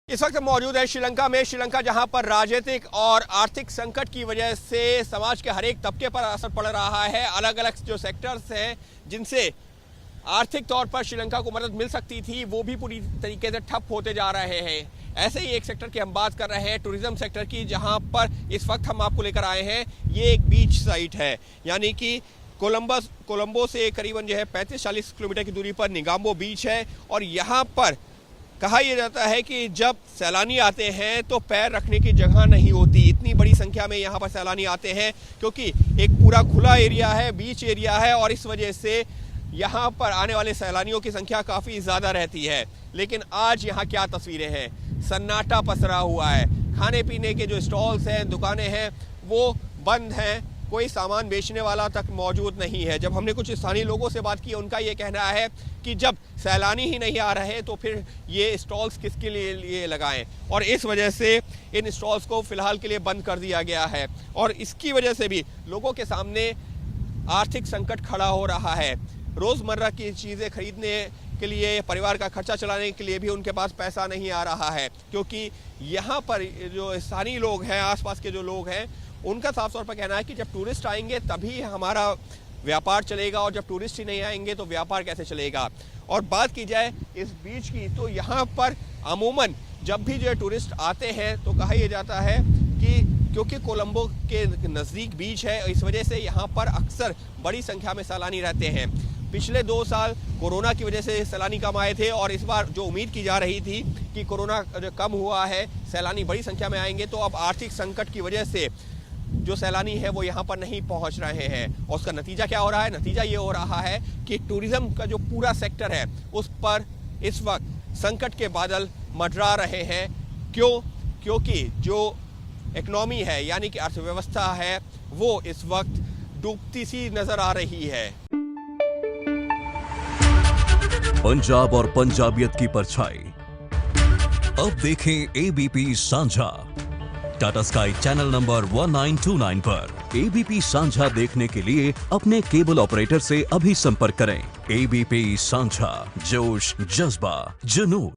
इस वक्त मौजूद है श्रीलंका में। श्रीलंका जहां पर राजनीतिक और आर्थिक संकट की वजह से समाज के हर एक तबके पर असर पड़ रहा है। अलग अलग जो सेक्टर्स हैं जिनसे आर्थिक तौर पर श्रीलंका को मदद मिल सकती थी वो भी पूरी तरीके से ठप होते जा रहे हैं। ऐसे ही एक सेक्टर की हम बात कर रहे हैं, टूरिज्म सेक्टर की, जहां पर इस वक्त हम आपको लेकर आए हैं। ये एक बीच साइट है, यानी कि कोलंबो से करीबन जो है 35-40 किलोमीटर की दूरी पर निगाम्बो बीच है। और यहाँ पर कहा यह जाता है कि जब सैलानी आते हैं तो पैर रखने की जगह नहीं होती। इतनी बड़ी संख्या में यहाँ पर सैलानी आते हैं क्योंकि एक पूरा खुला एरिया है, बीच एरिया है, और इस वजह से यहाँ पर आने वाले सैलानियों की संख्या काफ़ी ज़्यादा रहती है। लेकिन आज यहाँ क्या तस्वीरें हैं, सन्नाटा पसरा हुआ है। खाने पीने के जो स्टॉल्स हैं, दुकानें हैं, वो बंद हैं। कोई सामान बेचने वाला तक मौजूद नहीं है। जब हमने कुछ स्थानीय लोगों से बात की, उनका ये कहना है कि जब सैलानी ही नहीं आ रहे तो फिर ये स्टॉल्स किसके लिए लगाएं, और इस वजह से इन स्टॉल्स को फ़िलहाल के लिए बंद कर दिया गया है। और इसकी वजह से भी लोगों के सामने आर्थिक संकट खड़ा हो रहा है। रोज़मर्रा की चीज़ें खरीदने के लिए, परिवार का खर्चा चलाने के लिए भी उनके पास पैसा नहीं आ रहा है, क्योंकि यहाँ पर जो स्थानीय लोग हैं, आसपास के जो लोग हैं, उनका साफ तौर पर कहना है कि जब टूरिस्ट आएंगे तभी हमारा व्यापार चलेगा, और जब टूरिस्ट ही नहीं आएंगे तो व्यापार कैसे चलेगा। और बात की जाए इस बीच की, तो यहाँ पर अमूमन जब भी जो टूरिस्ट आते हैं तो कहा यह जाता है कि क्योंकि कोलंबो के नज़दीक बीच है, इस वजह से यहाँ पर अक्सर बड़ी संख्या में सैलानी रहते हैं। पिछले 2 साल कोरोना की वजह से सैलानी कम आए थे, और इस बार जो उम्मीद की जा रही थी कि कोरोना कम हुआ है, सैलानी बड़ी संख्या में आएंगे, तो अब आर्थिक संकट की वजह से जो सैलानी है वो यहाँ पर नहीं पहुँच रहे हैं। और उसका नतीजा क्या हो रहा है? नतीजा ये हो रहा है कि टूरिज़्म का जो पूरा सेक्टर है उस पर इस वक्त संकट के बादल मंडरा रहे हैं। क्योंकि जो इकनॉमी है, यानी कि अर्थव्यवस्था है, वो इस वक्त डूबती सी नजर आ रही है। पंजाब और पंजाबियत की परछाई अब देखें एबीपी सांझा टाटा स्काई चैनल नंबर 1929 पर। एबीपी सांझा देखने के लिए अपने केबल ऑपरेटर से अभी संपर्क करें। एबीपी सांझा, जोश, जज्बा, जुनून।